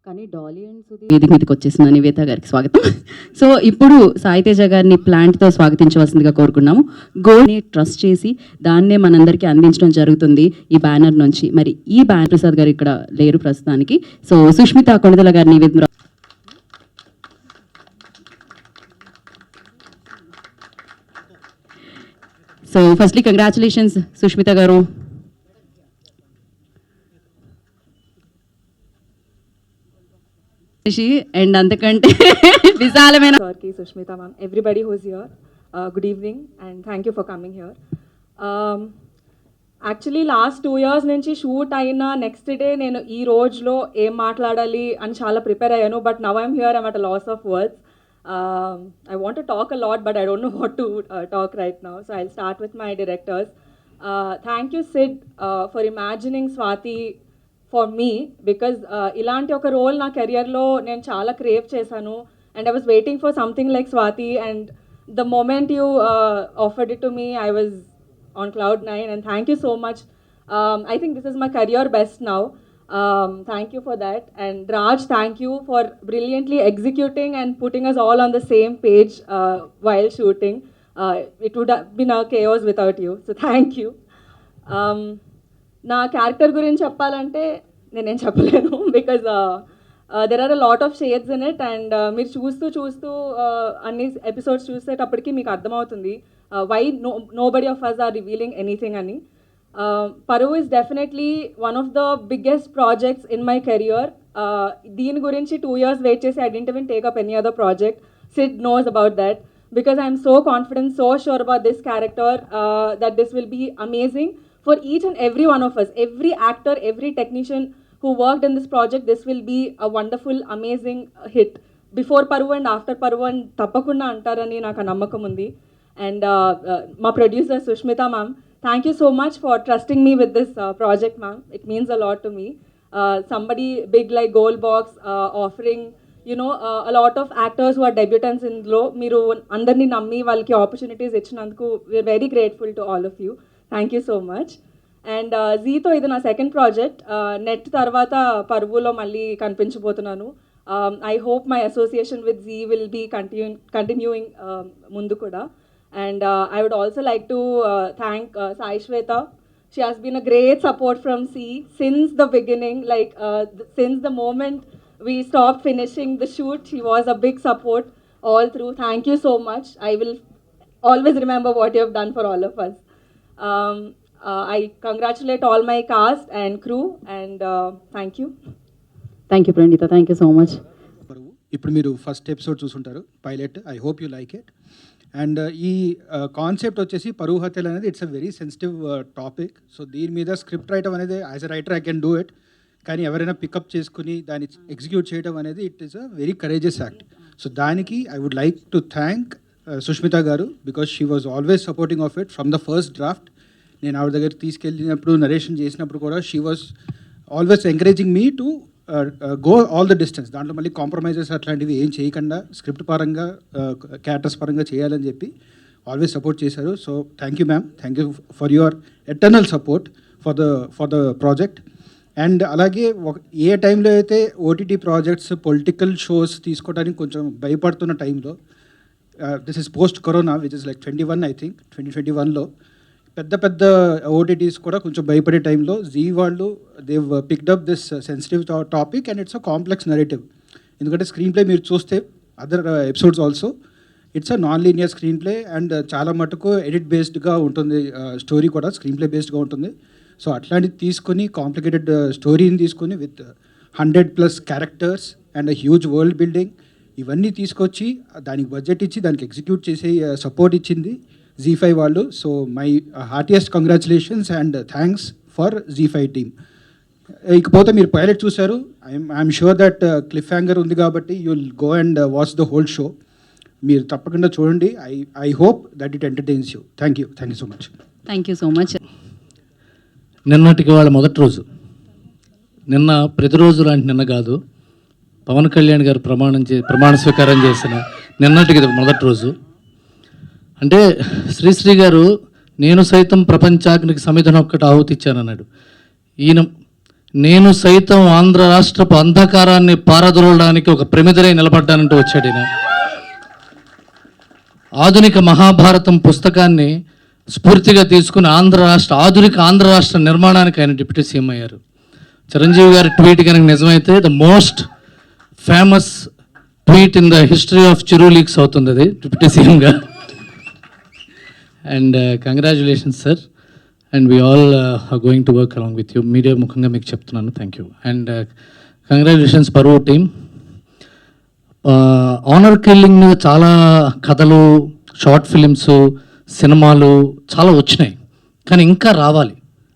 కానీ Dolly and Sudheer వేదిక మీదకి వచ్చేసిన నివేత గారికి స్వాగతం. సో ఇప్పుడు సాయితేజ గారిని ప్లాంట్తో స్వాగతించవలసిందిగా కోరుకున్నాము. గోల్డ్ని ట్రస్ట్ చేసి దాన్నే మనందరికీ అందించడం జరుగుతుంది ఈ బ్యానర్ నుంచి. మరి ఈ బ్యానర్ ప్రసాద్ గారు ఇక్కడ లేరు ప్రస్తుతానికి. సో సుష్మిత కొణిదల గారిని నివేదిక. సో ఫస్ట్లీ కంగ్రాచులేషన్స్ సుష్మిత గారు. అండ్ అంతకంటే విశాలమైన Sushmita ma'am, everybody who's here, good evening and thank you for coming here. Actually last 2 years నుంచి షూట్ అయిన నెక్స్ట్ డే నేను ఈ రోజులో ఏం మాట్లాడాలి అని చాలా ప్రిపేర్ అయ్యాను. But now I'm here, I'm at a loss of words. I want to talk a lot, but I don't know what to talk right now. So I'll start with my directors. Thank you Sid for imagining Swati for me, because ఇలాంటి ఒక role నా కెరియర్లో నేను చాలా crave చేశాను. And I was waiting for something like Swathi, and the moment you offered it to me, I was on cloud 9, and thank you so much. I think this is my career best now. Thank you for that. And Raj, thank you for brilliantly executing and putting us all on the same page while shooting. It would have been a chaos without you, so thank you. నా character గురించి చెప్పాలంటే నేనేం చెప్పలేను, because there are a lot of shades in it. And మీరు చూస్తూ అన్ని episodes చూసేటప్పటికి మీకు అర్థమవుతుంది why nobody of us are revealing anything ani. Paru is definitely one of the biggest projects in my career. Deen gurinchi 2 years wait chesi I didn't even take up any other project. Sid knows about that, because I am so confident, so sure about this character, that this will be amazing for each and every one of us. Every actor, every technician who worked in this project, this will be a wonderful, amazing hit. Before Paru and after Paru and tappakunda antarani naku namakam undi. And my producer Sushmita ma'am, thank you so much for trusting me with this project ma'am. It means a lot to me. Somebody big like Goldbox offering, you know, a lot of actors who are debutants in lo, meeru andarni nammi valki opportunities ichinanduku we are very grateful to all of you. Thank you so much. And Zee tho idi na second project. Net tarvata Paruvulo malli kanpinchabothunanu. I hope my association with Zee will be continuing mundu kuda. And I would also like to thank Sai Shweta. She has been a great support from C since the beginning, like since the moment we stopped finishing the shoot. She was a big support all through. Thank you so much. I will always remember what you have done for all of us. I congratulate all my cast and crew, and thank you. Thank you Pranita, thank you so much. ఇప్పుడు మీరు first episode చూసుంటారు, pilot. I hope you like it. And ఈ concept వచ్చేసి పరువు హత్యలు అనేది it's a very sensitive topic. So దీని మీద స్క్రిప్ట్ రాయటం అనేది as a writer I can do it, కానీ ఎవరైనా పికప్ చేసుకుని దాన్ని ఎగ్జిక్యూట్ చేయడం అనేది it is a very courageous act. So దానికి I would like to thank Sushmita garu, because she was always supporting of it from the first draft. నేను ఆవిడ దగ్గర తీసుకెళ్ళినప్పుడు, నరేషన్ చేసినప్పుడు కూడా she was always encouraging me to go all the distance. దాంట్లో మళ్ళీ compromises అట్లాంటివి ఏం చేయకుండా స్క్రిప్ట్ పరంగా, క్యారెక్టర్స్ పరంగా చేయాలని చెప్పి ఆల్వేస్ సపోర్ట్ చేశారు. So thank you ma'am, thank you for your eternal support for the project. And అలాగే ఏ టైంలో అయితే ఓటీటీ ప్రాజెక్ట్స్, పొలిటికల్ షోస్ తీసుకోవడానికి కొంచెం భయపడుతున్న టైంలో, this is post corona which is like 21 I think 2021లో పెద్ద ఓటీటీస్ కూడా కొంచెం భయపడే టైంలో జీ వాళ్ళు దేవ్ picked up this sensitive topic, and it's a complex narrative. ఎందుకంటే స్క్రీన్ ప్లే మీరు చూస్తే other episodes also it's a non linear screenplay, and చాలా మటుకు ఎడిట్ బేస్డ్గా ఉంటుంది, స్టోరీ కూడా స్క్రీన్ ప్లే బేస్డ్గా ఉంటుంది. సో అట్లాంటిది తీసుకొని, కాంప్లికేటెడ్ స్టోరీని తీసుకొని with 100+ characters and huge world building, ఇవన్నీ తీసుకొచ్చి దానికి బడ్జెట్ ఇచ్చి దానికి ఎగ్జిక్యూట్ చేసే సపోర్ట్ ఇచ్చింది ZEE5 వాళ్ళు. So my heartiest congratulations and thanks for ZEE5 team. ఇకపోతే మీరు పైలట్ చూశారు, I'm sure that cliff hanger ఉంది కాబట్టి you will go and watch the whole show. మీరు తప్పకుండా చూడండి. I hope that it entertains you. Thank you so much. Thank you so much. నిన్నటికి వాళ్ళ మొదటి రోజు. నిన్న ప్రతిరోజు లాంటి నిన్న కాదు, పవన్ కళ్యాణ్ గారు ప్రమాణ స్వీకారం చేసిన నిన్నటికి మొదటి రోజు. అంటే శ్రీశ్రీ గారు నేను సైతం ప్రపంచాగ్నికి సమిధన ఒక్కటి ఆహుతి ఇచ్చానన్నాడు. ఈయన నేను సైతం ఆంధ్ర రాష్ట్రపు అంధకారాన్ని పారదోలడానికి ఒక ప్రమిదలై నిలబడ్డానంటూ వచ్చాడు ఈయన. ఆధునిక మహాభారతం పుస్తకాన్ని స్ఫూర్తిగా తీసుకుని ఆధునిక ఆంధ్ర రాష్ట్ర నిర్మాణానికి ఆయన డిప్యూటీ సీఎం అయ్యారు. చిరంజీవి గారి ట్వీట్ కనుక నిజమైతే the most famous tweet in the history of Chiru leaks అవుతుంది అది డిప్యూటీ సీఎంగా. And congratulations sir, and we all are going to work along with you. Media ముఖంగా మీకు చెప్తున్నాను thank you. And congratulations Paruvu team. Honour killing మీద చాలా కథలు, short films, సినిమాలు చాలా వచ్చినాయి, కానీ ఇంకా రావాలి.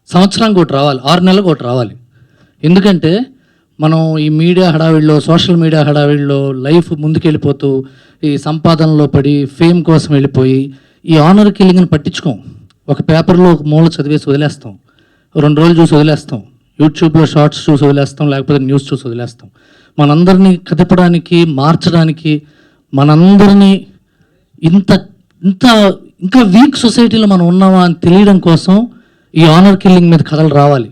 సంవత్సరానికి ఒకటి రావాలి, 6 నెలలకు ఒకటి రావాలి. ఎందుకంటే మనం ఈ మీడియా హడావిడిలో, సోషల్ మీడియా హడావిడిలో లైఫ్ ముందుకెళ్ళిపోతూ ఈ సంపాదనలో పడి ఫేమ్ కోసం వెళ్ళిపోయి ఈ ఆనర్ కిల్లింగ్ని పట్టించుకోం. ఒక పేపర్లో ఒక మూల చదివేసి వదిలేస్తాం, 2 రోజులు చూసి వదిలేస్తాం, యూట్యూబ్లో షార్ట్స్ చూసి వదిలేస్తాం, లేకపోతే న్యూస్ చూసి వదిలేస్తాం. మనందరినీ కదపడానికి, మార్చడానికి, మనందరినీ ఇంత ఇంత ఇంకా వీక్ సొసైటీలో మనం ఉన్నామా అని తెలియడం కోసం ఈ ఆనర్ కిల్లింగ్ మీద కథలు రావాలి.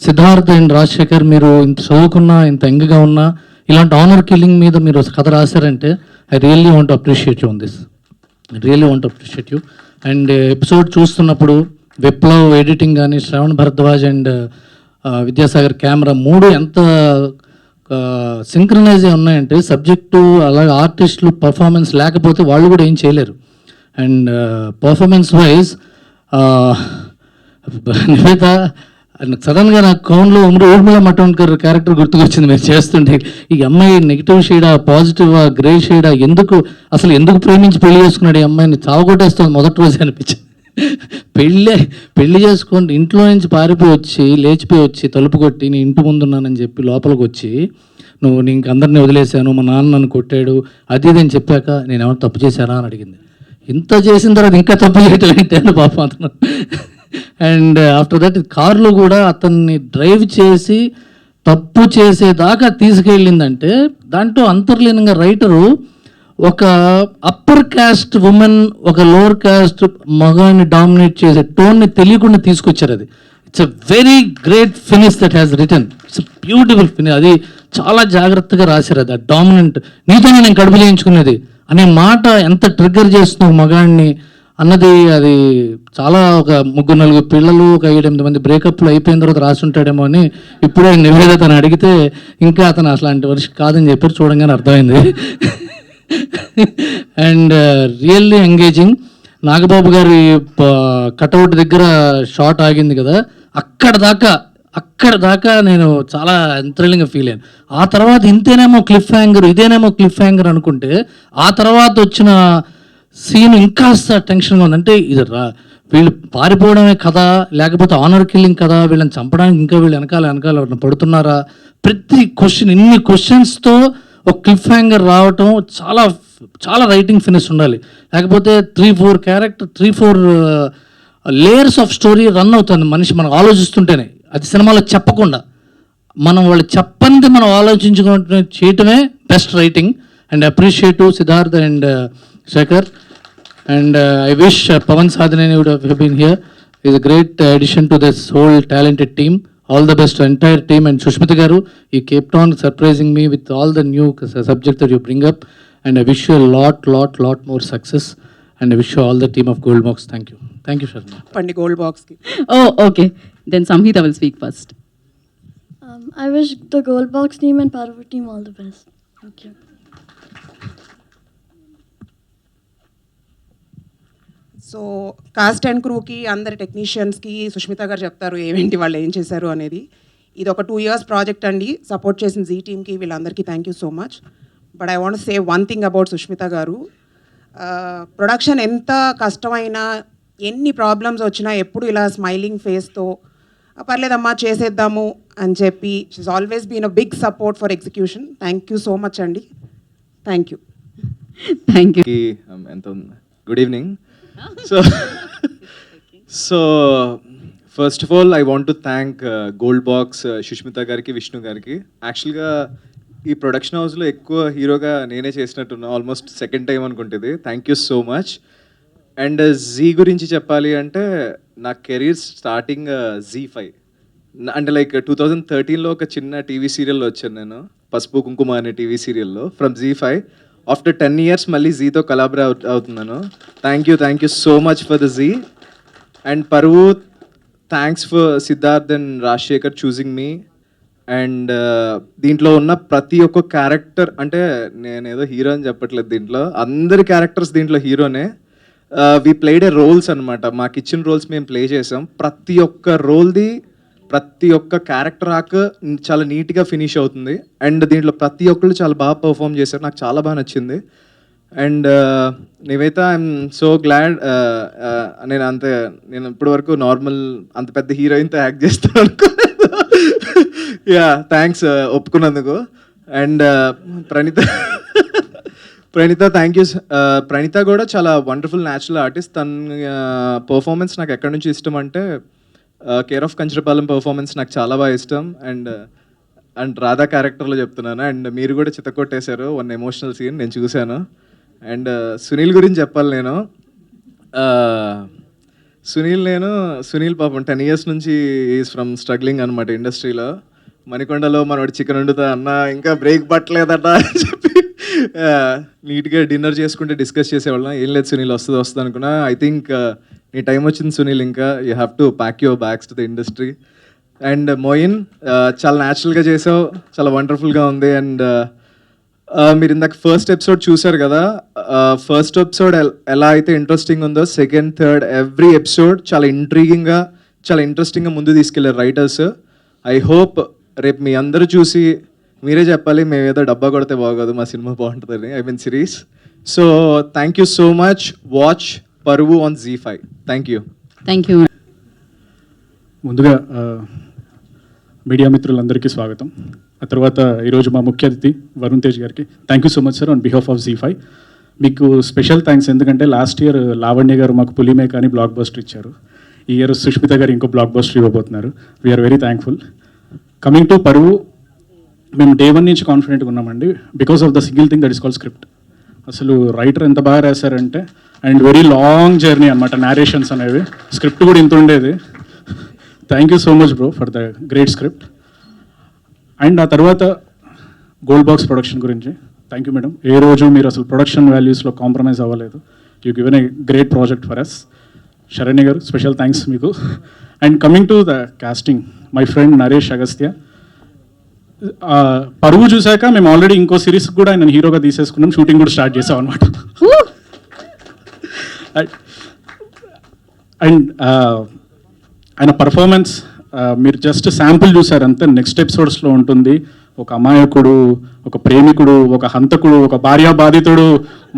సిద్ధార్థ్ అండ్ రాజశేఖర్, మీరు ఇంత చదువుకున్నా, ఇంత యంగ్గా ఉన్నా ఇలాంటి ఆనర్ కిల్లింగ్ మీద మీరు కథ రాశారంటే I really want to appreciate you on this. Really want to appreciate you. And episode చూస్తున్నప్పుడు విప్లవ్ ఎడిటింగ్ కానీ, శ్రవణ్ భరద్వాజ్ అండ్ విద్యాసాగర్ కెమెరా 3 ఎంత సింక్రనైజ్ ఉన్నాయంటే సబ్జెక్టు, అలాగే ఆర్టిస్టులు పర్ఫార్మెన్స్ లేకపోతే వాళ్ళు కూడా ఏం చేయలేరు. అండ్ పర్ఫార్మెన్స్ వైజ్ నివేత సడన్గా నాకు కౌన్లో ఊర్మిళ మటోన్కర్ క్యారెక్టర్ గుర్తుకొచ్చింది మీరు చేస్తుంటే. ఈ అమ్మాయి నెగిటివ్ షేడా, పాజిటివా, గ్రే షేడా, ఎందుకు ప్రేమించి పెళ్లి చేసుకున్నాడు ఈ అమ్మాయిని, చావగొట్టేస్తుంది మొదటి రోజు అనిపించింది. పెళ్లి చేసుకొని ఇంట్లో నుంచి పారిపోయి వచ్చి, లేచిపోయి వచ్చి తలుపు కొట్టి నేను ఇంటి ముందున్నానని చెప్పి లోపలికి వచ్చి, నువ్వు నీకు అందరినీ వదిలేశాను, మా నాన్న నన్ను కొట్టాడు అది ఇది అని చెప్పాక నేను ఏమైనా తప్పు చేశానా అని అడిగింది. ఇంత చేసిన తర్వాత ఇంకా తప్పు చేయటం ఏంటి అని పాపం అతను. అండ్ ఆఫ్టర్ దట్ కార్లో కూడా అతన్ని డ్రైవ్ చేసి తప్పు చేసేదాకా తీసుకెళ్ళిందంటే దాంట్లో అంతర్లీనంగా రైటరు ఒక అప్పర్ క్యాస్ట్ ఉమెన్, ఒక లోవర్ క్యాస్ట్ మగాన్ని డామినేట్ చేసే టోన్ని తెలియకుండా తీసుకొచ్చారు. అది it's a very great finish that has return. It's beautiful finish. అది చాలా జాగ్రత్తగా రాశారు. అది డామినెంట్ నీతోనే నేను కడుపు చేయించుకునేది అనే మాట ఎంత ట్రిగ్గర్ చేస్తున్నావు మగాడిని అన్నది, అది చాలా ఒక 3-4 పిల్లలు, ఒక 7-8 మంది బ్రేకప్లు అయిపోయిన తర్వాత రాసుంటాడేమో అని ఇప్పుడే నివేద తను అడిగితే ఇంకా అతను అట్లాంటి వర్షి కాదని చెప్పారు. చూడంగానే అర్థమైంది. And really engaging. నాగబాబు గారి కటౌట్ దగ్గర షాట్ ఆగింది కదా, అక్కడ దాకా నేను చాలా ఎంథ్రిల్లింగ్గా ఫీల్ అయ్యాను. ఆ తర్వాత ఇదేనేమో క్లిఫ్ హ్యాంగర్ అనుకుంటే ఆ తర్వాత వచ్చిన సీన్ ఇంకాస్త టెన్షన్గా ఉంది. అంటే ఇది వీళ్ళు పారిపోవడమే కదా, లేకపోతే ఆనర్ కిల్లింగ్ కదా, వీళ్ళని చంపడానికి ఇంకా వీళ్ళు వెనకాల పడుతున్నారా, ప్రతి క్వశ్చన్, ఇన్ని క్వశ్చన్స్తో ఒక క్లిఫ్ హ్యాంగర్ రావటం చాలా చాలా రైటింగ్ ఫినిష్ ఉండాలి. లేకపోతే 3-4 లేయర్స్ ఆఫ్ స్టోరీ రన్ అవుతుంది మనిషి మనం ఆలోచిస్తుంటేనే. అది సినిమాలో చెప్పకుండా వాళ్ళు చెప్పంది మనం ఆలోచించుకుంటూ చేయటమే best writing. And appreciative Siddharth and Shekhar. And I wish Pavan Sadhaneni would have been here. Is a great addition to this whole talented team. All the best to entire team. And Sushmita garu, you kept on surprising me with all the new subjects that you bring up. And I wish you a lot more success. And I wish you all the team of Gold Box. Thank you, Sharma. Pandi Gold Box ki. Oh, okay. Then Samhita will speak first. I wish the Gold Box team and Parvati team all the best. Thank you. So cast and క్రూకి, అందరి టెక్నీషియన్స్కి సుష్మిత గారు చెప్తారు ఏమేంటి వాళ్ళు ఏం చేశారు అనేది. ఇది ఒక 2 years ప్రాజెక్ట్ అండి. సపోర్ట్ చేసిన జీ టీమ్కి వీళ్ళందరికీ thank you so much. But I want say one thing about Sushmita గారు. ప్రొడక్షన్ ఎంత కష్టమైనా, ఎన్ని ప్రాబ్లమ్స్ వచ్చినా ఎప్పుడు ఇలా స్మైలింగ్ ఫేస్తో పర్లేదమ్మా చేసేద్దాము అని చెప్పి she's always been a big support for execution. Thank you so much అండి. Thank you. ఎంత good evening. So first of all I want to thank Gold Box, Sushmita గారికి, విష్ణు గారికి. యాక్చువల్గా ఈ ప్రొడక్షన్ హౌస్లో ఎక్కువ హీరోగా నేనే చేసినట్టున్నా, ఆల్మోస్ట్ సెకండ్ టైం అనుకుంటుంది. Thank you so much. And Zee గురించి చెప్పాలి అంటే నా కెరీర్ స్టార్టింగ్ Z5. అంటే లైక్ 2013లో ఒక చిన్న టీవీ సీరియల్లో వచ్చాను నేను, పసుపు కుంకుమ అనే టీవీ సీరియల్లో ఫ్రమ్ Z5. ఆఫ్టర్ 10 years మళ్ళీ జీతో కొలాబరేట్ అవుతున్నాను. Thank you so much for the Zee. And Paruvu, thanks for Siddharth and Rajasekhar choosing me. And దీంట్లో ఉన్న ప్రతి ఒక్క క్యారెక్టర్, అంటే నేను ఏదో హీరో అని చెప్పట్లేదు, దీంట్లో అందరి క్యారెక్టర్స్ దీంట్లో హీరోనే. వి ప్లేడ్ ఏ రోల్స్ అనమాట, మాకు ఇచ్చిన రోల్స్ మేము ప్లే చేసాం. ప్రతి ఒక్క రోల్ది ప్రతి ఒక్క క్యారెక్టర్ ఆర్క్ చాలా నీట్గా ఫినిష్ అవుతుంది. అండ్ దీంట్లో ప్రతి ఒక్కళ్ళు చాలా బాగా పర్ఫామ్ చేశారు, నాకు చాలా బాగా నచ్చింది. And Nivetha, I'm so glad. నేను ఇప్పటి వరకు నార్మల్ అంత పెద్ద హీరోయిన్తో యాక్ట్ చేస్తాను అనుకోలేదు. యా, థ్యాంక్స్ ఒప్పుకున్నందుకు. And Praneetha thank you. Praneetha కూడా చాలా వండర్ఫుల్ న్యాచురల్ ఆర్టిస్ట్. తన పర్ఫార్మెన్స్ నాకు ఎక్కడి నుంచి ఇష్టం అంటే కేర్ ఆఫ్ కంచరపాలెం పర్ఫార్మెన్స్ నాకు చాలా బాగా ఇష్టం. అండ్ రాధా క్యారెక్టర్లో చెప్తున్నాను. అండ్ మీరు కూడా చితకొట్టేశారు వన్ ఎమోషనల్ సీన్, నేను చూశాను. అండ్ సునీల్ గురించి చెప్పాలి నేను. సునీల్ పాపం 10 years నుంచి ఈజ్ ఫ్రమ్ స్ట్రగ్లింగ్ అనమాట ఇండస్ట్రీలో. మణికొండలో మనోడు చికెన్ వండుతా అన్న, ఇంకా బ్రేక్ పట్టలేదట అని చెప్పి నీట్గా డిన్నర్ చేసుకుంటే డిస్కస్ చేసేవాళ్ళం. ఏం లేదు సునీల్, వస్తుంది అనుకున్నా. ఐ థింక్ నీ టైం వచ్చింది సునీల్, ఇంకా you have to pack your bags to the industry. And Moin, చాలా న్యాచురల్గా చేసావు, చాలా వండర్ఫుల్గా ఉంది. అండ్ మీరు ఇందాక ఫస్ట్ ఎపిసోడ్ చూసారు కదా, ఫస్ట్ ఎపిసోడ్ ఎలా అయితే ఇంట్రెస్టింగ్ ఉందో, సెకండ్, థర్డ్ ఎవ్రీ ఎపిసోడ్ చాలా ఇంట్రీగింగ్గా, చాలా ఇంట్రెస్టింగ్గా ముందు తీసుకెళ్లారు రైటర్స్. ఐ హోప్ రేపు మీ అందరూ చూసి మీరే చెప్పాలి, మేము ఏదో డబ్బా కొడితే బాగోదు, మా సినిమా బాగుంటుందని, I mean series. So thank you so much. Watch పరువు ఆన్ Z5. Thank you. ముందుగా మీడియా మిత్రులందరికీ స్వాగతం. ఆ తర్వాత ఈరోజు మా ముఖ్య అతిథి వరుణ్ తేజ్ గారికి thank you so much sir on behalf of Z5. మీకు స్పెషల్ థ్యాంక్స్, ఎందుకంటే లాస్ట్ ఇయర్ లావణ్య గారు మాకు పులిమేక అని బ్లాక్ బస్టర్ ఇచ్చారు. ఈ ఇయర్ సుష్మిత గారు ఇంకో బ్లాక్ బస్టర్ ఇవ్వబోతున్నారు. We are very thankful. Coming to Paruvu, మేము డే 1 నుంచి కాన్ఫిడెంట్గా ఉన్నామండి, because of the single thing that is called script. అసలు రైటర్ ఎంత బాగా రాశారంటే, అండ్ వెరీ లాంగ్ జర్నీ అనమాట నేరేషన్స్ అనేవి. స్క్రిప్ట్ కూడా ఇంత ఉండేది. Thank you so much bro for the great script. And ఆ తర్వాత గోల్డ్ బాక్స్ ప్రొడక్షన్ గురించి థ్యాంక్ యూ మేడం. ఏ రోజు మీరు అసలు ప్రొడక్షన్ వాల్యూస్లో కాంప్రమైజ్ అవ్వలేదు. You given a great project for us. Saranya గారు స్పెషల్ థ్యాంక్స్ మీకు. And coming to the casting, my friend Naresh Agastya. Paruvu చూశాక మేము ఆల్రెడీ ఇంకో సిరీస్ కూడా ఆయన హీరోగా తీసేసుకున్నాం, షూటింగ్ కూడా స్టార్ట్ చేసాం అనమాట. అండ్ ఆయన పర్ఫార్మెన్స్ మీరు జస్ట్ శాంపుల్ చూసారు అంతే. నెక్స్ట్ ఎపిసోడ్స్లో ఉంటుంది. ఒక అమాయకుడు, ఒక ప్రేమికుడు, ఒక హంతకుడు, ఒక భార్యా బాధితుడు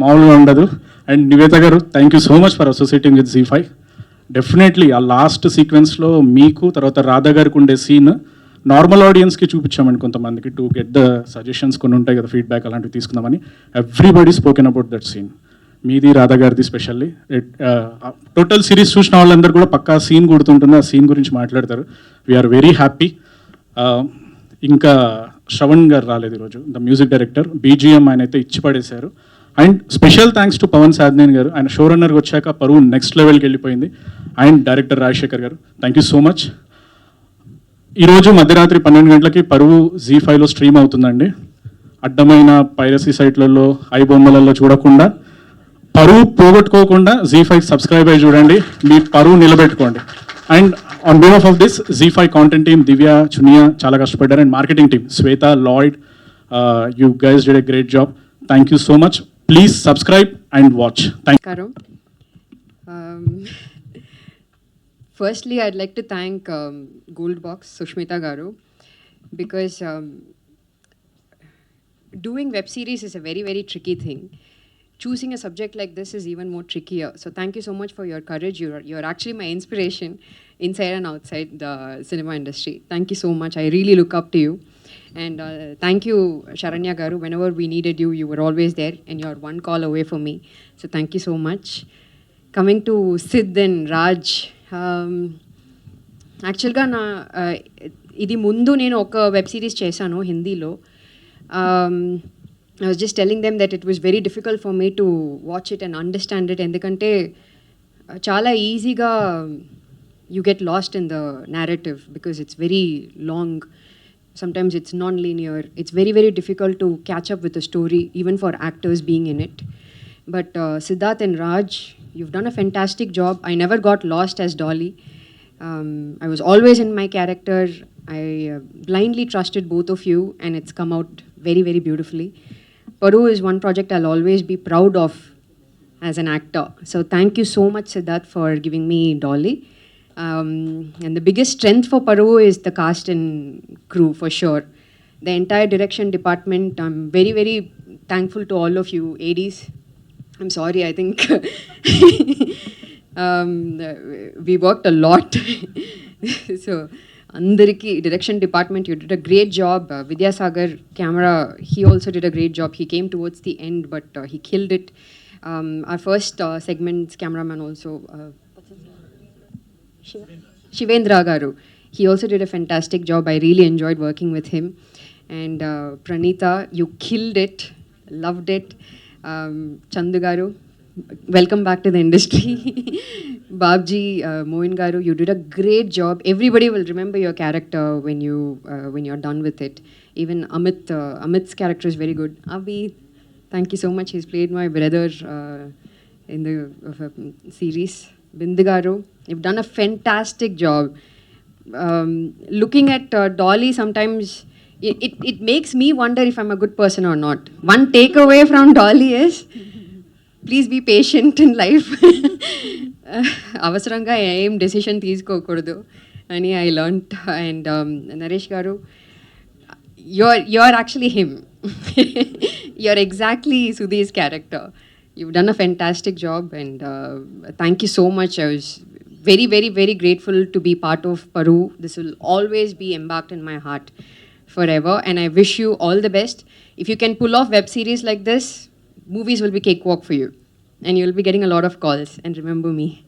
మామూలుగా ఉండదు. అండ్ నివేత గారు thank you so much for associating with Z5. Definitely ఆ లాస్ట్ సీక్వెన్స్లో మీకు తర్వాత రాధా గారికి ఉండే సీన్ నార్మల్ ఆడియన్స్కి చూపించామండి కొంతమందికి, టు గెట్ ద సజెషన్స్ కొన్ని ఉంటాయి కదా, ఫీడ్బ్యాక్ అలాంటివి తీసుకుందామని. Everybody spoken about that scene. మీది రాధా గారిది స్పెషల్లీ. టోటల్ సిరీస్ చూసిన వాళ్ళందరూ కూడా పక్కా సీన్ గుర్తుంటుంది, ఆ సీన్ గురించి మాట్లాడతారు. We are very happy. ఇంకా శ్రవణ్ గారు రాలేదు ఈరోజు, ద మ్యూజిక్ డైరెక్టర్. BGM ఆయన అయితే ఇచ్చి పడేశారు. And special thanks to Pavan Sadhineni గారు. ఆయన షో రన్నర్కి వచ్చాక పరువు నెక్స్ట్ లెవెల్కి వెళ్ళిపోయింది. అండ్ డైరెక్టర్ రాజశేఖర్ గారు థ్యాంక్ యూ సో మచ్. ఈరోజు మధ్యరాత్రి 12 గంటలకి పరువు Z5లో స్ట్రీమ్ అవుతుందండి. అడ్డమైన పైరసీ సైట్లలో, ఐబొమ్మలలో చూడకుండా, పరువు పోగొట్టుకోకుండా Z5 సబ్స్క్రైబ్ అయ్యి చూడండి, మీ పరువు నిలబెట్టుకోండి. And on behalf of this Z5 content team, Divya, Chuniya చాలా కష్టపడ్డారు. And marketing team Shweta, Lloyd, you guys did a great job. Thank you so much. Please subscribe and watch. Thank you. Firstly, I'd like to thank Goldbox, Sushmita Garu, because doing web series is a very, very tricky thing. Choosing a subject like this is even more trickier. So thank you so much for your courage. You're actually my inspiration inside and outside the cinema industry. Thank you so much. I really look up to you. And thank you, Sharanya Garu. Whenever we needed you, you were always there, and you're one call away from me. So thank you so much. Coming to Sid and Raj. యాక్చువల్గా ఇది ముందు నేను ఒక web series చేశాను హిందీలో. I was just telling them that it was very difficult for me to watch it and understand it. ఎందుకంటే చాలా ఈజీగా you get lost in the narrative because it's very long. Sometimes it's non-linear. It's very, very difficult to catch up with the story, even for actors being in it. But Siddharth and Raj, you've done a fantastic job. I never got lost as Dolly. I was always in my character. I blindly trusted both of you, and it's come out very, very beautifully. Paru is one project I'll always be proud of as an actor. So thank you so much, Siddharth, for giving me Dolly. And the biggest strength for Paru is the cast and crew, for sure. The entire direction department, I'm very, very thankful to all of you, ADs. I'm sorry, I think we worked a lot. So, Andariki, direction department, you did a great job. Vidyasagar, camera, he also did a great job. He came towards the end, but he killed it. Our first segment's cameraman also, Shivendra Garu. He also did a fantastic job. I really enjoyed working with him. And Pranita, you killed it. Loved it. Chandu Garu, welcome back to the industry. Babji, Moin Garu, you did a great job. Everybody will remember your character when you're done with it. Even Amit's character is very good. Abhi, thank you so much. He's played my brother in the series. Bindu Garu, you've done a fantastic job. Looking at Dolly, sometimes it makes me wonder if I'm a good person or not. One takeaway from Dolly is, please be patient in life. Avasaranga aim decision teeskokudu ani I learnt. And Naresh Garu, you're actually him. You're exactly Sudhi's character. You've done a fantastic job, and thank you so much. I was very, very, very grateful to be part of Paru. This will always be embarked in my heart forever, and I wish you all the best. If you can pull off web series like this, movies will be cakewalk for you, and you'll be getting a lot of calls. And remember me.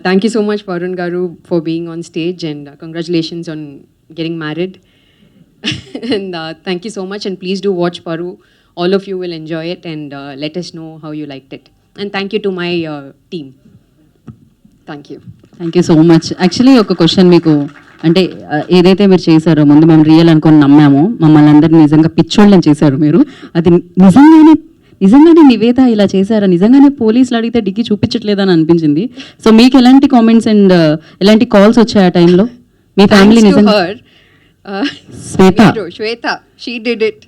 Thank you so much, Varun Garu, for being on stage, and congratulations on getting married. And thank you so much, and please do watch Paru. All of you will enjoy it, and let us know how you liked it. And thank you to my team. Thank you. Thank you so much. Actually ఒక question మీకు, అంటే ఏదైతే మీరు చేశారో ముందు మేము real అనుకొని నమ్మాము, మమ్మల్ని అందరినీ నిజంగా పిచ్చోళ్ళని చేశారు మీరు. అది నిజంగానే నివేద ఇలా చేశారా, నిజంగానే పోలీసులు అడిగితే డిగ్గి చూపించట్లేదని అనిపించింది. సో మీకు ఎలాంటి కామెంట్స్ అండ్ ఎలాంటి కాల్స్ వచ్చాయి ఆ టైంలో? మీ ఫ్యామిలీ నిజంగా Shweta, she did it.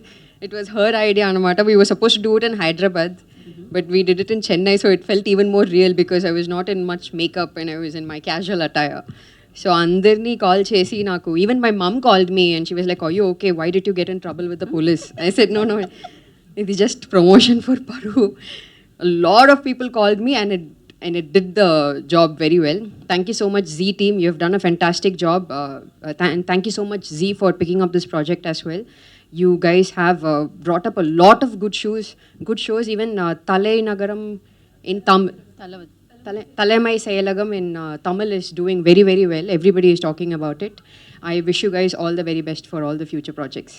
It was her idea, Anamata. We were supposed to do it in Hyderabad, but we did it in Chennai, so it felt even more real because I was not in much makeup and I was in my casual attire. So andarni call chesi naku. Even my mom called me and she was like, "Are you okay? Why did you get in trouble with the police?" I said, "No, it is just promotion for Paru." A lot of people called me, and it did the job very well. Thank you so much, Z team. You have done a fantastic job. And thank you so much, Z, for picking up this project as well. You guys have brought up a lot of good shows. Even Thalai Nagaram in Tamil. Talamai Sayalagam in Tamil is doing very, very well. Everybody is talking about it. I wish you guys all the very best for all the future projects.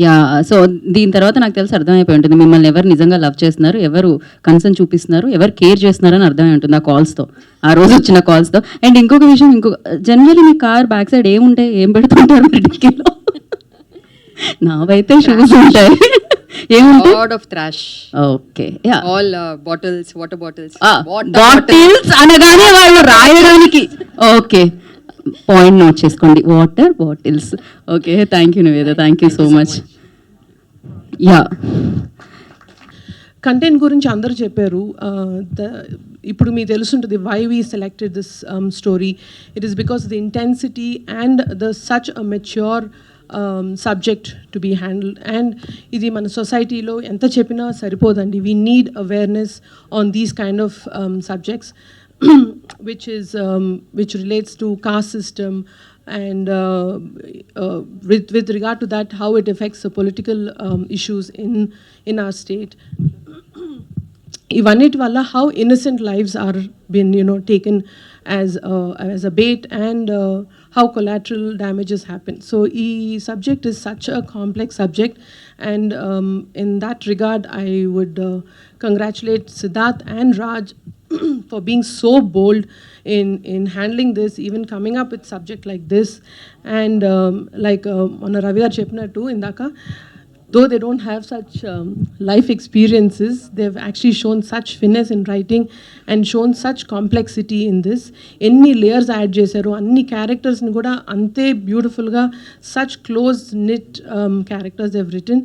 Yeah, so దీని తర్వాత నాకు తెలిసి అర్థమైపోయి ఉంటుంది మిమ్మల్ని ఎవరు నిజంగా love చేస్తున్నారు, ఎవరు కన్సర్న్ చూపిస్తున్నారు, ఎవరు కేర్ చేస్తున్నారు అని అర్థమై ఉంటుంది ఆ కాల్స్తో, ఆ రోజు వచ్చిన కాల్స్తో. అండ్ ఇంకొక విషయం, జనరల్లీ మీ కార్ బ్యాక్ సైడ్ ఏముంటాయి, ఏం పెడుతుంటారు మీరు డిక్కీలో? నావైతే షూస్ ఉంటాయి. ఏముంటాయి? Lot of trash. Okay, yeah, All bottles, water bottles. Bottles అనగానే వాళ్ళు రాయడానికి ఓకే, పాయింట్ నోట్ చేసుకోండి, water bottles. Okay, thank you Niveda, thank you so much. Yeah, content గురించి అందరూ చెప్పారు. ఇప్పుడు మీకు తెలుసుంటుంది why we selected this story. It is because the intensity and the such a mature subject to be handled. And ఇది మన సొసైటీలో ఎంత చెప్పినా సరిపోదండి. We need awareness on these kind of subjects which relates to caste system and with regard to that, how it affects the political issues in our state. Ivanit valla how innocent lives are been taken as a bait, and how collateral damages happen. So e subject is such a complex subject, and in that regard I would congratulate Siddharth and Raj for being so bold in handling this, even coming up with subject like this. And Mona Ravi garu cheppinattu indaka, though they don't have such life experiences, they've actually shown such finesse in writing and shown such complexity in this. Any layers add చేశారు, అన్ని క్యారెక్టర్స్ని కూడా అంతే బ్యూటిఫుల్గా, such close knit characters they've written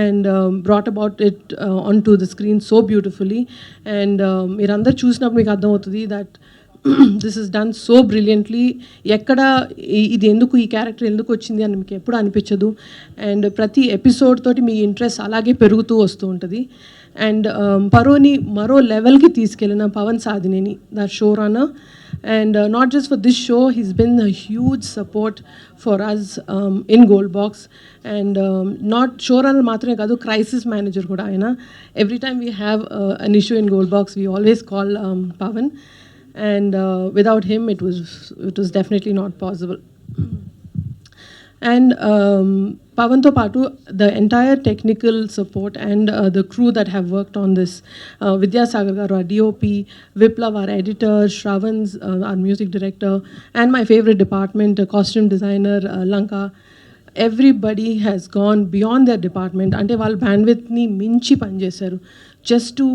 and brought about it onto the screen so beautifully. And మీరందరూ చూసినప్పుడు మీకు అర్థమవుతుంది that this is done so brilliantly. ఎక్కడ ఇది ఎందుకు, ఈ క్యారెక్టర్ ఎందుకు వచ్చింది అని మీకు ఎప్పుడు అనిపించదు. అండ్ ప్రతి ఎపిసోడ్ తోటి మీ ఇంట్రెస్ట్ అలాగే పెరుగుతూ వస్తూ ఉంటుంది. అండ్ పరోని మరో లెవెల్కి తీసుకెళ్ళిన Pavan Sadhineni, the show runner. And not just for this show, he's been a huge support for us in Gold Box. And not showrunner matrame kadu, crisis manager kuda aina. Every time we have an issue in Gold Box, we always call Pavan. And without him, it was definitely not possible. And Pavan to patu, the entire technical support and the crew that have worked on this, Vidya Sagar garu, our DOP, Viplav, our editor, Shravan's, our music director, and my favorite department, costume designer, Lanka. Everybody has gone beyond their department. Ante vaal bandwidth ni minchi panchesaru just to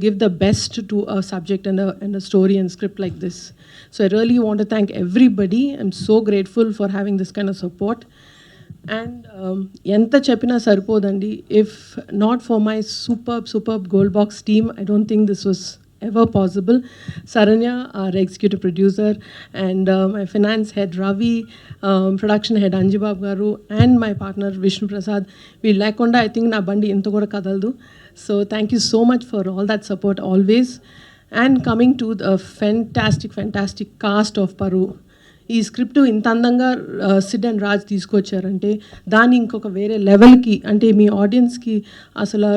give the best to a subject and a story and script like this. So I really want to thank everybody. I'm so grateful for having this kind of support. And enta cheppina saripodandi, if not for my superb Gold Box team, I don't think this was ever possible. Saranya, our executive producer, and my finance head Ravi, production head Anjibab garu, and my partner Vishnu Prasad. We lekonda I think na bandi into kuda kadaldu. So thank you so much for all that support always. And coming to the fantastic cast of Paru. ఈ script ఇంత అందంగా Sid and Raj తీసుకొచ్చారంటే దాన్ని ఇంకొక వేరే లెవెల్కి, అంటే మీ ఆడియన్స్కి అసలు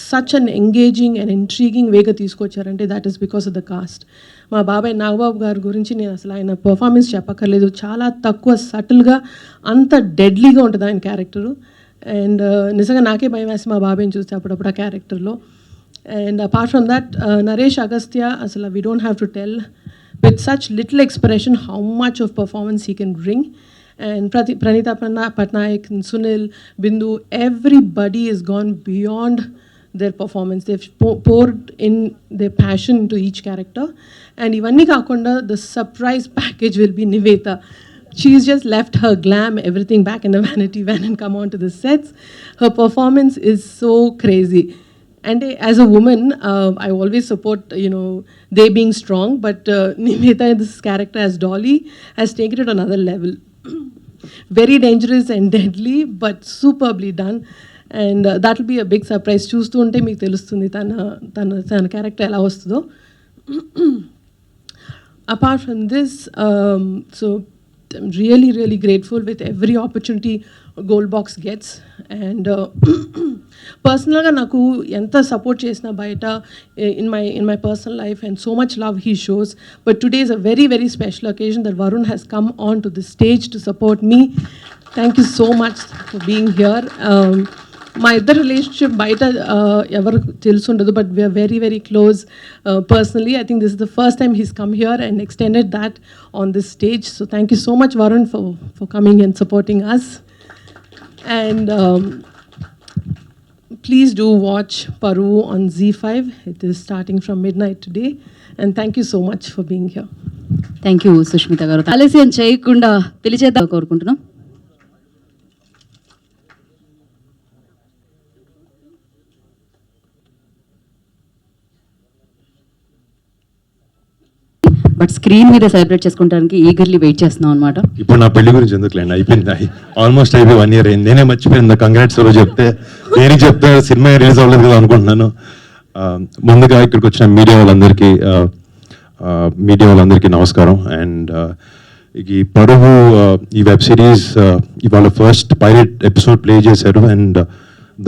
such an engaging and intriguing వేగా తీసుకొచ్చారంటే that is because of the cast. మా బాబాయ్ నాగబాబు గారి గురించి నేను అసలు ఆయన పర్ఫార్మెన్స్ చెప్పక్కర్లేదు. చాలా తక్కువ సటిల్గా అంత డెడ్లీగా ఉంటుంది ఆయన క్యారెక్టరు. అండ్ నిజంగా నాకే భయం వేసి మా బాబాయ్ని చూస్తే అప్పుడప్పుడు ఆ క్యారెక్టర్లో. And apart from that Naresh Agastya, అసలు we don't have to tell, with such little expression how much of performance he can bring. And Pranita Patnaik and Sunil, Bindu, everybody has gone beyond their performance. They've poured in their passion into each character. And ivanni kaakunda, the surprise package will be Nivetha. She's just left her glam, everything back in the vanity van and come on to the sets. Her performance is so crazy. And as a woman, I always support, they being strong, but Nivetha, this character as Dolly, has taken it another level. Very dangerous and deadly, but superbly done. And that will be a big surprise. చూస్తూ ఉంటే మీకు తెలుస్తుంది తన character ఎలా వస్తుందో. Apart from this, so I'm really grateful with every opportunity Gold Box gets. And పర్సనల్గా నాకు ఎంత సపోర్ట్ చేసినా బయట in my personal life, and so much love he shows. But today is a very special occasion that Varun has come on to the stage to support me. Thank you so much for being here. మా ఇద్దరు relationship బయట ఎవరు తెలుసుండదు, but we are very close personally. I think this is the first time he's come here and extended that on this stage. So thank you so much, Varun, for coming and supporting us. And please do watch Paru on Z5. It is starting from midnight today. And thank you so much for being here. Thank you Sushmita గారు. ఆలస్యం చేయకుండా పిలిచేద్దాం కోరుకుంటున్నాం. But screen మీద celebrate చేసుకోవడానికి eagerly wait చేస్తున్నాం అనమాట. ఇప్పుడు నా పెళ్లి గురించి ఎందుకులేండి, అయిపోయింది, ఆల్మోస్ట్ అయిపోయి 1 year అయింది. నేనే మర్చిపోయింది కంగ్రాట్స్ ఎవరో చెప్తే, దేనికి చెప్తే సినిమా రిలీజ్ అవ్వలేదు కదా అనుకుంటున్నాను. ముందుగా ఇక్కడికి వచ్చిన మీడియా వాళ్ళందరికీ నమస్కారం. అండ్ ఈ పరువు ఈ వెబ్ సిరీస్ ఇవాళ ఫస్ట్ పైలట్ ఎపిసోడ్ ప్లే చేశారు. అండ్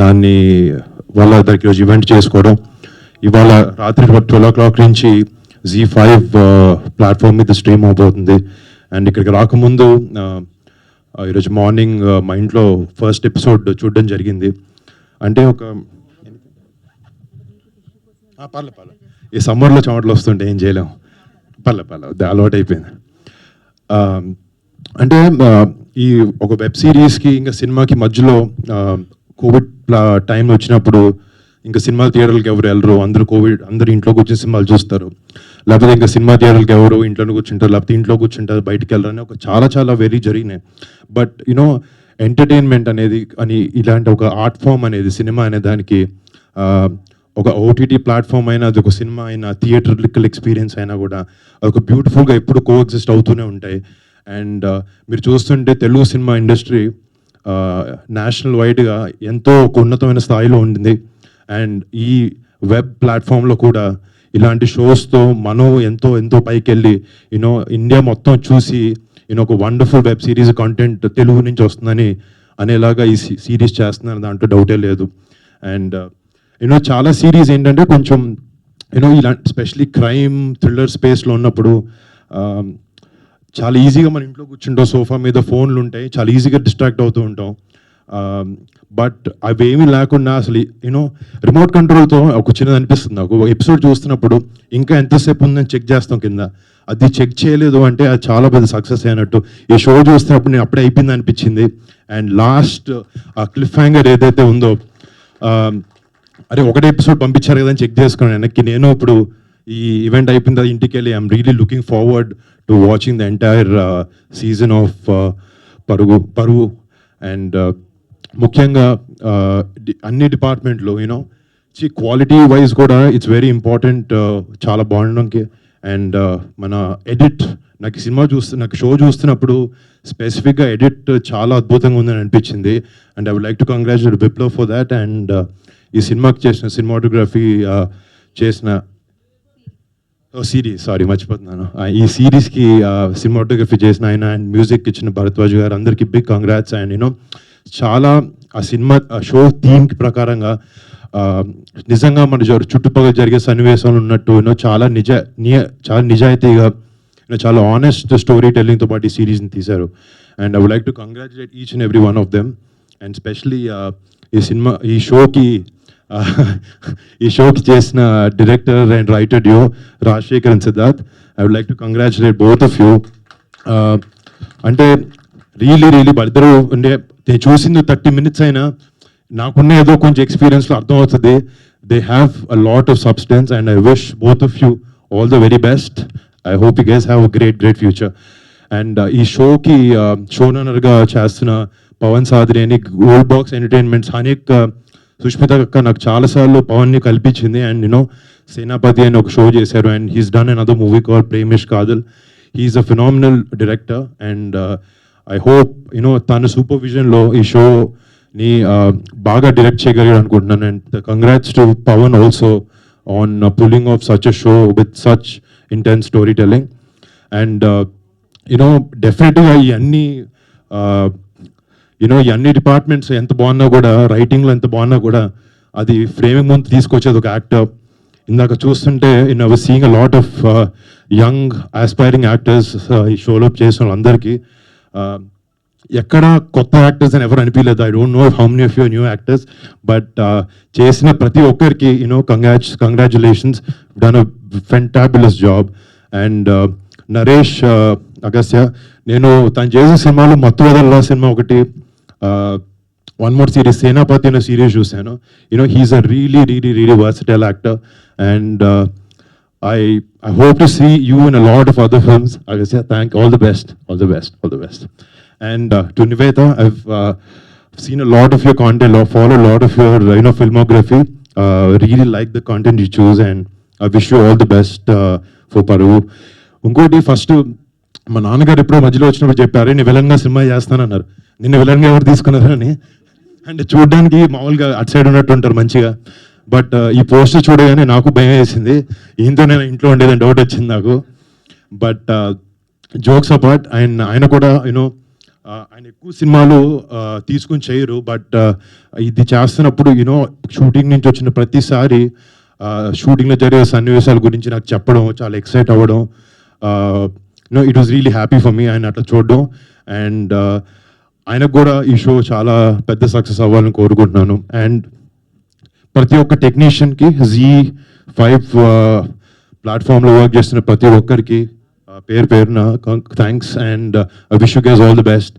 దాన్ని వాళ్ళ దగ్గరికి ఈరోజు ఈవెంట్ చేసుకోవడం, ఇవాళ రాత్రి 12 o'clock నుంచి Z5 ప్లాట్ఫామ్ మీద స్ట్రీమ్ అవబోతుంది. అండ్ ఇక్కడికి రాకముందు ఈరోజు మార్నింగ్ మా ఇంట్లో ఫస్ట్ ఎపిసోడ్ చూడడం జరిగింది. అంటే ఒక ఈ సమ్మర్లో చెమటలు వస్తుంటే ఏం చేయలేం. పర్లేదు అలవాటు అయిపోయింది. అంటే ఈ ఒక వెబ్ సిరీస్కి ఇంకా సినిమాకి మధ్యలో కోవిడ్ టైంలో వచ్చినప్పుడు ఇంకా సినిమా థియేటర్లకు ఎవరు వెళ్ళరు, అందరూ ఇంట్లో కూర్చొని సినిమాలు చూస్తారు, లేకపోతే ఇంకా సినిమా థియేటర్కి ఎవరు ఇంట్లోనే కూర్చుంటారు, లేకపోతే ఇంట్లో కూర్చుంటారు, బయటికి వెళ్ళరని ఒక చాలా వెరీ జరిగినాయి. బట్ యూనో ఎంటర్టైన్మెంట్ అనేది అని ఇలాంటి ఒక ఆర్ట్ ఫామ్ అనేది సినిమా అనే దానికి ఒక ఓటీటీ ప్లాట్ఫామ్ అయినా, అది ఒక సినిమా అయినా, థియేటర్లికల్ ఎక్స్పీరియన్స్ అయినా కూడా అదొక బ్యూటిఫుల్గా ఎప్పుడు కోఎగ్జిస్ట్ అవుతూనే ఉంటాయి. అండ్ మీరు చూస్తుంటే తెలుగు సినిమా ఇండస్ట్రీ నేషనల్ వైడ్గా ఎంతో ఒక ఉన్నతమైన స్థాయిలో ఉంటుంది. అండ్ ఈ వెబ్ ప్లాట్ఫామ్లో కూడా ఇలాంటి షోస్తో మనం ఎంతో పైకి వెళ్ళి యూనో ఇండియా మొత్తం చూసి యూనో ఒక wonderful web series content Telugu నుంచి వస్తుందని అనేలాగా ఈ సిరీస్ చేస్తున్నారు, దాంట్లో డౌటే లేదు. అండ్ యూనో చాలా సిరీస్ ఏంటంటే కొంచెం యూనో ఇలాంటి స్పెషలీ క్రైమ్ థ్రిల్లర్ స్పేస్లో ఉన్నప్పుడు చాలా ఈజీగా మన ఇంట్లో కూర్చుంటాం, సోఫా మీద ఫోన్లు ఉంటాయి, చాలా ఈజీగా డిస్ట్రాక్ట్ అవుతూ ఉంటాం. బట్ అవేమీ లేకుండా అసలు యూనో రిమోట్ కంట్రోల్తో ఒక చిన్నది అనిపిస్తుంది నాకు. ఒక ఎపిసోడ్ చూస్తున్నప్పుడు ఇంకా ఎంతసేపు ఉందని చెక్ చేస్తాం కింద, అది చెక్ చేయలేదు అంటే అది చాలా పెద్ద సక్సెస్ అయినట్టు. ఈ షో చూస్తున్నప్పుడు నేను అప్పుడే అయిపోయింది అనిపించింది. అండ్ లాస్ట్ ఆ క్లిఫ్ హ్యాంగర్ ఏదైతే ఉందో, అరే ఒకటే ఎపిసోడ్ పంపించారు కదా అని చెక్ చేసుకున్నాను వెనక్కి. నేను ఇప్పుడు ఈ ఈవెంట్ అయిపోయిన తర్వాత ఇంటికి వెళ్ళి I'm really looking forward to watching the entire season of Paruvu. And ముఖ్యంగా అన్ని డిపార్ట్మెంట్లో యూనో క్వాలిటీ వైజ్ కూడా ఇట్స్ వెరీ ఇంపార్టెంట్, చాలా బాగుండడానికి. అండ్ మన ఎడిట్, నాకు షో చూస్తున్నప్పుడు స్పెసిఫిక్గా ఎడిట్ చాలా అద్భుతంగా ఉందని అనిపించింది. And I would like to congratulate Viplav for that. And ఈ సినిమాకి చేసిన సినిమాటోగ్రఫీ చేసిన సిరీస్, మర్చిపోతున్నాను, ఈ సిరీస్కి సినిమాటోగ్రఫీ చేసిన ఆయన అండ్ మ్యూజిక్ ఇచ్చిన భరద్వాజ్ గారు, అందరికీ బిగ్ కంగ్రాట్స్. అండ్ యూనో చాలా ఆ సినిమా షో థీమ్కి ప్రకారంగా నిజంగా మన చుట్టుపక్కల జరిగే సన్నివేశాలు ఉన్నట్టు యూనో చాలా నిజాయితీగా చాలా ఆనెస్ట్ స్టోరీ టెల్లింగ్తో పాటు ఈ సిరీస్ని తీశారు. And I would like to congratulate each and every one of them. And specially ఈ షోకి చేసిన director and writer duo Rajasekhar and Siddharth, I would like to congratulate both of you. అంటే రియలీ వాళ్ళిద్దరూ అంటే నేను చూసింది 30 minutes అయినా నాకున్న ఏదో కొంచెం ఎక్స్పీరియన్స్లో అర్థమవుతుంది. They have a lot of substance and I wish both of you all the very best. I hope you guys have a great future. And ఈ షోకి షోనర్గా చేస్తున్న పవన్ సాదరేని, గోల్డ్ బాక్స్ ఎంటర్టైన్మెంట్స్, అనేక సుష్మిత అక్క నాకు చాలాసార్లు పవన్ని కల్పించింది. అండ్ యూనో సేనాపతి అని ఒక షో చేశారు. And he's done another movie called Premesh Kadhal. He's a phenomenal director. And I hope you know తన సూపర్విజన్లో ఈ షోని బాగా డైరెక్ట్ చేయగలిగాడు అనుకుంటున్నాను. And congrats to Pawan also on pulling off such a show with such intense storytelling. And you know డెఫినెట్గా ఈ అన్ని డిపార్ట్మెంట్స్ ఎంత బాగున్నా కూడా, రైటింగ్లో ఎంత బాగున్నా కూడా, అది ఫ్రేమింగ్ ముందు తీసుకొచ్చేది ఒక యాక్టర్. ఇందాక చూస్తుంటే I was seeing a lot of young aspiring actors ఈ షోలో చేసిన వాళ్ళందరికీ ఎక్కడ కొత్త యాక్టర్స్ అని ఎవరు అనిపించలేదు. I don't know how many of your new actors, but చేసిన ప్రతి ఒక్కరికి you know congratulations, done a fantabulous job. And Naresh Agastya, నేను తను చేసిన సినిమాలో మత్తు వదల్లా సినిమా ఒకటి, వన్ మోర్ సిరీస్ సేనాపతి అనే సిరీస్ చూశాను. You know he's a really versatile actor. And I hope to see you in a lot of other films. Agastya, all the best. And to Nivetha, I've seen a lot of your content, or followed a lot of your filmography. Really like the content you choose, and I wish you all the best for Paru. Unkoti first మా నాన్నగారు ఎప్పుడో మధ్యలో వచ్చినప్పుడు చెప్పారు, నేను విలన్గా cinema చేస్తానన్నారు. నిన్న విలన్గా ఎవరు తీసుకున్నారని. అంటే చూడడానికి మామూలుగా అటు సైడ్ ఉన్నట్టు ఉంటారు మంచిగా. బట్ ఈ పోస్టర్ చూడగానే నాకు భయం వేసింది, ఈయనతో నేను ఇంట్లో ఉండేదని డౌట్ వచ్చింది నాకు. బట్ జోక్స్ అపార్ట్, ఆయన కూడా ఆయన ఎక్కువ సినిమాలు తీసుకుని చేయరు. బట్ ఇది చేస్తున్నప్పుడు షూటింగ్ నుంచి వచ్చిన ప్రతిసారి షూటింగ్లో జరిగే సన్నివేశాల గురించి నాకు చెప్పడం, చాలా ఎక్సైట్ అవ్వడం, it was really happy for me ఆయన అట్లా చూడడం. అండ్ ఆయనకు కూడా ఈ షో చాలా పెద్ద సక్సెస్ అవ్వాలని కోరుకుంటున్నాను. అండ్ ప్రతి ఒక్క టెక్నీషియన్కి Z5 ప్లాట్ఫామ్లో వర్క్ చేస్తున్న ప్రతి ఒక్కరికి పేరు పేరున thanks and I wish you guys all the best.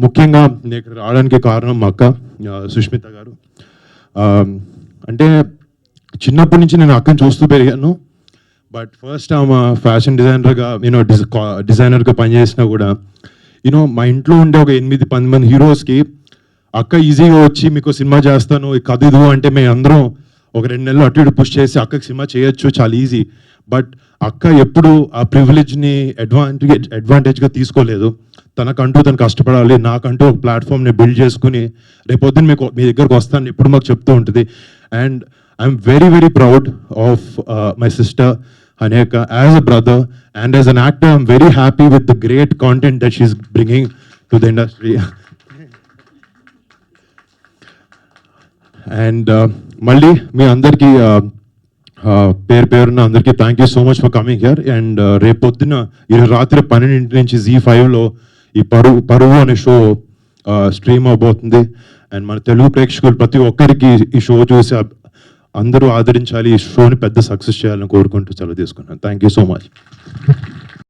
ముఖ్యంగా నేను ఇక్కడ రావడానికి కారణం మా అక్క సుష్మిత గారు. అంటే చిన్నప్పటి నుంచి నేను అక్కని చూస్తూ పెరిగాను. బట్ ఫస్ట్ ఆమె ఫ్యాషన్ డిజైనర్గా డిజైనర్గా పనిచేసినా కూడా మా ఇంట్లో ఉండే ఒక 8-10 మంది హీరోస్కి అక్క ఈజీగా వచ్చి మీకు సినిమా చేస్తాను కథ ఇది అంటే మేము అందరం ఒక 2 నెలలు అటు ఇటు పుష్ చేసి అక్కకి సినిమా చేయొచ్చు, చాలా ఈజీ. బట్ అక్క ఎప్పుడు ఆ ప్రివిలేజ్ని అడ్వాంటేజ్గా తీసుకోలేదు. తనకంటూ తను కష్టపడాలి, నాకంటూ ఒక ప్లాట్ఫామ్ని బిల్డ్ చేసుకుని రేపొద్దున మీ దగ్గరకు వస్తాను ఎప్పుడు మాకు చెప్తూ ఉంటుంది. And I'm very very proud of my sister Aneka as a brother and as an actor. I'm very happy with the great content that she's bringing to the industry. And Malli, me andarki పేరున అందరికీ thank you so much for coming here. And రేపొద్దున రాత్రి 12 నుంచి Z5లో ఈ పరువు అనే show stream అవబోతుంది. And మన తెలుగు ప్రేక్షకులు ప్రతి ఒక్కరికి ఈ షో చూసి అందరూ ఆదరించాలి, ఈ షోని పెద్ద సక్సెస్ చేయాలని కోరుకుంటూ సెలవు తీసుకున్నాను. Thank you so much.